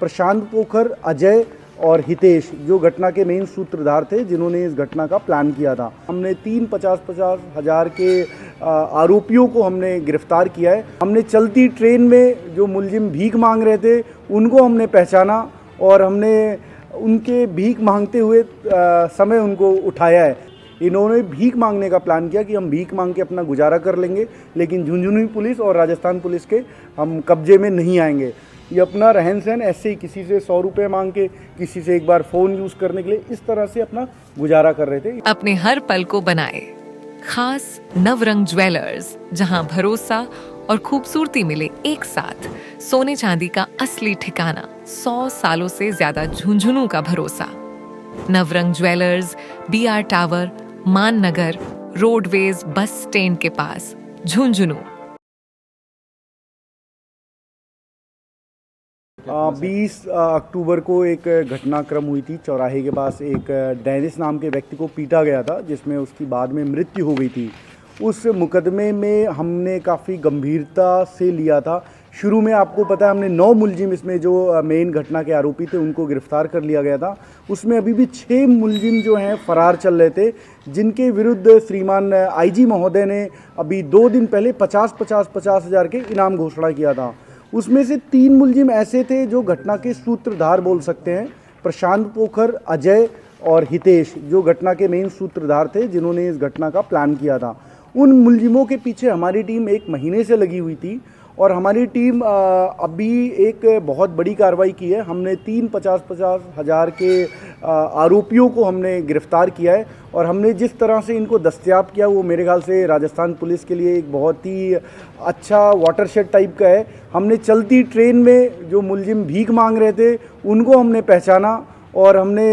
प्रशांत पोखर, अजय और हितेश जो घटना के मेन सूत्रधार थे, जिन्होंने इस घटना का प्लान किया था। हमने 50-50 हज़ार के आरोपियों को हमने गिरफ्तार किया है। हमने चलती ट्रेन में जो मुलजिम भीख मांग रहे थे उनको हमने पहचाना और हमने उनके भीख मांगते हुए समय उनको उठाया है। इन्होंने भीख मांगने का प्लान किया कि हम भीख मांग के अपना गुजारा कर लेंगे, लेकिन झुंझुनू पुलिस और राजस्थान पुलिस के हम कब्जे में नहीं आएंगे। ये अपना रहन सहन ऐसे ही किसी से 100 रुपये मांग के, किसी से एक बार फ़ोन यूज़ करने के लिए, इस तरह से अपना गुजारा कर रहे थे। अपने हर पल को बनाए खास नवरंग ज्वेलर्स, जहां भरोसा और खूबसूरती मिले एक साथ। सोने चांदी का असली ठिकाना, 100 सालों से ज्यादा झुंझुनू का भरोसा। नवरंग ज्वेलर्स, BR टावर, मान नगर, रोडवेज बस स्टैंड के पास, झुंझुनू। 20 अक्टूबर को एक घटनाक्रम हुई थी। चौराहे के पास एक डेनिस नाम के व्यक्ति को पीटा गया था, जिसमें उसकी बाद में मृत्यु हो गई थी। उस मुकदमे में हमने काफ़ी गंभीरता से लिया था। शुरू में आपको पता है हमने 9 मुलजिम, इसमें जो मेन घटना के आरोपी थे उनको गिरफ्तार कर लिया गया था। उसमें अभी भी 6 मुलजिम जो हैं फरार चल रहे थे, जिनके विरुद्ध श्रीमान IG महोदय ने अभी 2 दिन पहले 50 हज़ार के इनाम घोषणा किया था। उसमें से 3 मुलजिम ऐसे थे जो घटना के सूत्रधार बोल सकते हैं। प्रशांत पोखर, अजय और हितेश जो घटना के मेन सूत्रधार थे, जिन्होंने इस घटना का प्लान किया था। उन मुलजिमों के पीछे हमारी टीम 1 महीने से लगी हुई थी और हमारी टीम अभी एक बहुत बड़ी कार्रवाई की है। हमने 50 हज़ार के आरोपियों को हमने गिरफ्तार किया है और हमने जिस तरह से इनको दस्तयाब किया वो मेरे ख्याल से राजस्थान पुलिस के लिए एक बहुत ही अच्छा वाटरशेड टाइप का है। हमने चलती ट्रेन में जो मुलजिम भीख मांग रहे थे उनको हमने पहचाना और हमने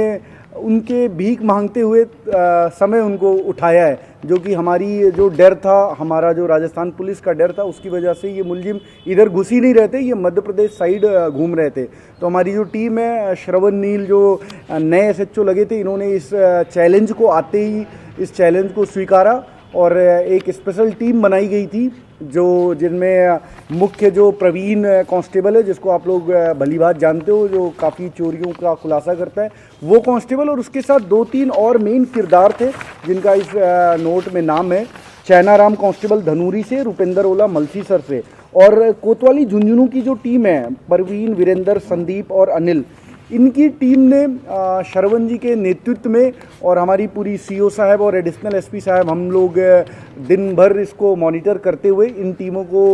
उनके भीख मांगते हुए समय उनको उठाया है, जो कि हमारी जो डर था, हमारा जो राजस्थान पुलिस का डर था, उसकी वजह से ये मुलजिम इधर घुस ही नहीं रहे थे, ये मध्य प्रदेश साइड घूम रहे थे। तो हमारी जो टीम है, श्रवण नील जो नए SHO लगे थे, इन्होंने इस चैलेंज को आते ही इस चैलेंज को स्वीकारा और एक स्पेशल टीम बनाई गई थी जो जिनमें मुख्य जो प्रवीण कांस्टेबल है, जिसको आप लोग भली बात जानते हो, जो काफ़ी चोरियों का खुलासा करता है, वो कांस्टेबल, और उसके साथ 2-3 और मेन किरदार थे जिनका इस नोट में नाम है। चैनाराम कांस्टेबल धनूरी से, रुपेंद्र ओला मलसीसर से, और कोतवाली झुंझुनू की जो टीम है, परवीन, वीरेंद्र, संदीप और अनिल, इनकी टीम ने श्रवण जी के नेतृत्व में और हमारी पूरी CO साहब और एडिशनल SP साहब, हम लोग दिन भर इसको मॉनिटर करते हुए इन टीमों को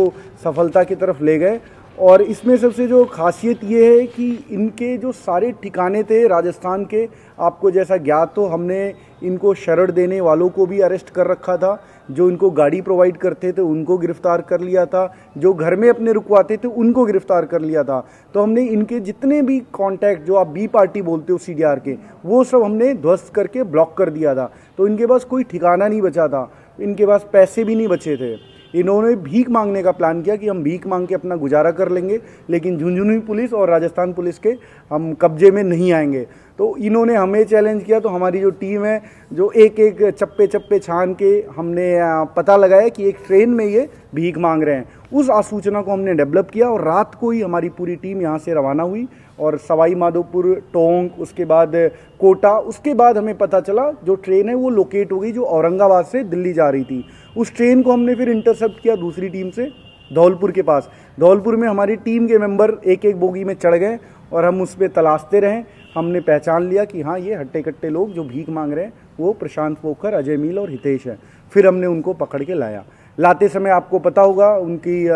सफलता की तरफ ले गए। और इसमें सबसे जो खासियत ये है कि इनके जो सारे ठिकाने थे राजस्थान के, आपको जैसा ज्ञात हो, हमने इनको शरण देने वालों को भी अरेस्ट कर रखा था, जो इनको गाड़ी प्रोवाइड करते थे उनको गिरफ्तार कर लिया था, जो घर में अपने रुकवाते थे उनको गिरफ्तार कर लिया था। तो हमने इनके जितने भी कॉन्टैक्ट, जो आप B पार्टी बोलते हो CDR के, वो सब हमने ध्वस्त करके ब्लॉक कर दिया था। तो इनके पास कोई ठिकाना नहीं बचा था, इनके पास पैसे भी नहीं बचे थे। इन्होंने भीख मांगने का प्लान किया कि हम भीख मांग के अपना गुजारा कर लेंगे, लेकिन झुंझुनू पुलिस और राजस्थान पुलिस के हम कब्जे में नहीं आएंगे। तो इन्होंने हमें चैलेंज किया। तो हमारी जो टीम है, जो एक चप्पे छान के हमने पता लगाया कि एक ट्रेन में ये भीख मांग रहे हैं, उस आसूचना को हमने डेवलप किया और रात को ही हमारी पूरी टीम यहाँ से रवाना हुई और सवाई माधोपुर, टोंक, उसके बाद कोटा, उसके बाद हमें पता चला जो ट्रेन है वो लोकेट हो गई, जो औरंगाबाद से दिल्ली जा रही थी। उस ट्रेन को हमने फिर इंटरसेप्ट किया दूसरी टीम से धौलपुर के पास। धौलपुर में हमारी टीम के मेंबर एक बोगी में चढ़ गए और हम उस पर तलाशते रहे। हमने पहचान लिया कि हाँ, ये हट्टे कट्टे लोग जो भीख मांग रहे हैं वो प्रशांत पोखर, अजय मील और हितेश हैं। फिर हमने उनको पकड़ के लाया। लाते समय आपको पता होगा उनकी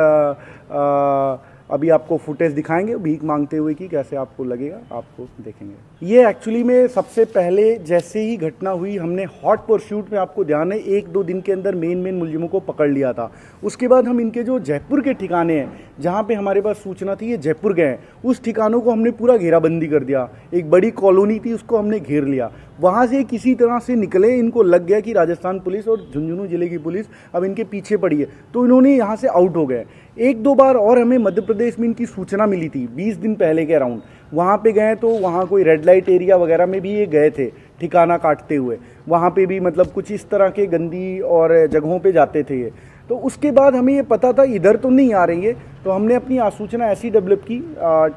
अभी आपको फुटेज दिखाएंगे भीख मांगते हुए की, कैसे आपको लगेगा, आपको देखेंगे। ये एक्चुअली में सबसे पहले जैसे ही घटना हुई, हमने हॉट परस्यूट में, आपको ध्यान है, 1-2 दिन के अंदर मेन मुलजिमों को पकड़ लिया था। उसके बाद हम इनके जो जयपुर के ठिकाने हैं, जहाँ पे हमारे पास सूचना थी ये जयपुर गए हैं, उस ठिकानों को हमने पूरा घेराबंदी कर दिया। एक बड़ी कॉलोनी थी, उसको हमने घेर लिया। वहाँ से किसी तरह से निकले, इनको लग गया कि राजस्थान पुलिस और झुंझुनू जिले की पुलिस अब इनके पीछे पड़ी है, तो इन्होंने यहाँ से आउट हो गए। 1-2 बार और हमें मध्य प्रदेश में इनकी सूचना मिली थी 20 दिन पहले के अराउंड। वहाँ पे गए तो वहाँ कोई रेड लाइट एरिया वगैरह में भी ये गए थे ठिकाना काटते हुए। वहाँ पे भी मतलब कुछ इस तरह के गंदी और जगहों पे जाते थे ये। तो उसके बाद हमें ये पता था इधर तो नहीं आ रही है, तो हमने अपनी आसूचना ऐसी डेवलप की,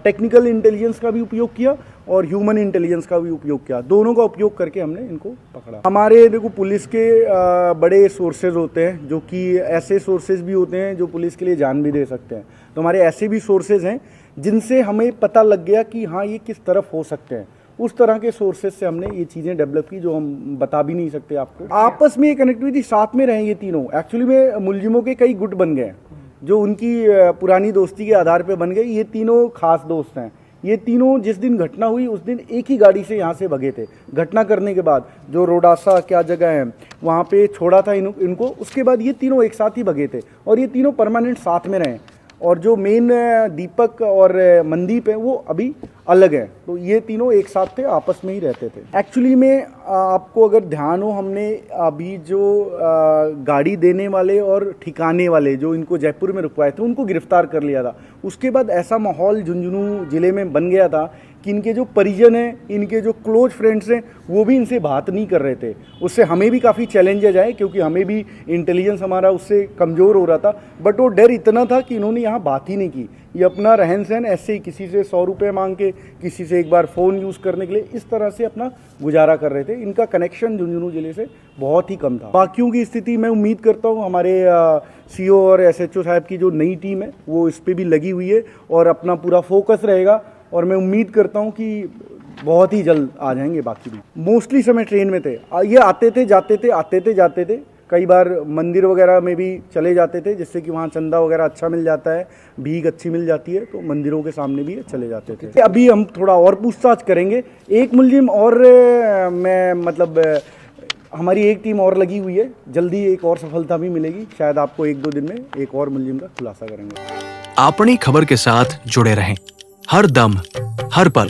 टेक्निकल इंटेलिजेंस का भी उपयोग किया और ह्यूमन इंटेलिजेंस का भी उपयोग किया, दोनों का उपयोग करके हमने इनको पकड़ा। हमारे देखो पुलिस के बड़े सोर्सेज होते हैं, जो कि ऐसे सोर्सेज भी होते हैं जो पुलिस के लिए जान भी दे सकते हैं। तो हमारे ऐसे भी सोर्सेज हैं जिनसे हमें पता लग गया कि हाँ ये किस तरफ हो सकते हैं। उस तरह के सोर्सेज से हमने ये चीज़ें डेवलप की जो हम बता भी नहीं सकते आपको। आपस में कनेक्टिविटी, साथ में रहे ये तीनों। एक्चुअली में मुलजिमों के कई गुट बन गए हैं जो उनकी पुरानी दोस्ती के आधार पे बन गए। ये तीनों खास दोस्त हैं। ये तीनों जिस दिन घटना हुई उस दिन एक ही गाड़ी से यहाँ से भगे थे। घटना करने के बाद जो रोडासा क्या जगह है वहाँ पे छोड़ा था इनको, उसके बाद ये तीनों एक साथ ही भगे थे और ये तीनों परमानेंट साथ में रहे। और जो मेन दीपक और मनदीप है वो अभी अलग है, तो ये तीनों एक साथ थे, आपस में ही रहते थे। एक्चुअली में आपको अगर ध्यान हो, हमने अभी जो गाड़ी देने वाले और ठिकाने वाले जो इनको जयपुर में रुकवाए थे उनको गिरफ्तार कर लिया था। उसके बाद ऐसा माहौल झुंझुनू ज़िले में बन गया था कि इनके जो परिजन हैं, इनके जो क्लोज फ्रेंड्स हैं, वो भी इनसे बात नहीं कर रहे थे। उससे हमें भी काफ़ी चैलेंजेज आए क्योंकि हमें भी इंटेलिजेंस हमारा उससे कमज़ोर हो रहा था। बट वो डर इतना था कि इन्होंने यहाँ बात ही नहीं की। ये अपना रहन सहन ऐसे ही किसी से 100 रुपये मांग के, किसी से एक बार फ़ोन यूज़ करने के लिए, इस तरह से अपना गुजारा कर रहे थे। इनका कनेक्शन झुंझुनू ज़िले से बहुत ही कम था। बाकियों की स्थिति मैं उम्मीद करता हूँ हमारे CO और SHO साहब की जो नई टीम है वो इस पर भी लगी हुई है और अपना पूरा फोकस रहेगा। और मैं उम्मीद करता हूँ कि बहुत ही जल्द आ जाएंगे बाकी भी। मोस्टली समय ट्रेन में थे। ये आते थे जाते थे, आते थे जाते थे। कई बार मंदिर वगैरह में भी चले जाते थे जिससे कि वहाँ चंदा वगैरह अच्छा मिल जाता है, भीख अच्छी मिल जाती है, तो मंदिरों के सामने भी चले जाते थे। अभी हम थोड़ा और पूछताछ करेंगे। एक मुलजिम और हमारी एक टीम और लगी हुई है, जल्दी एक और सफलता भी मिलेगी। शायद आपको 1-2 दिन में एक और मुलजिम का खुलासा करेंगे। अपनी खबर के साथ जुड़े रहें, हर दम हर पल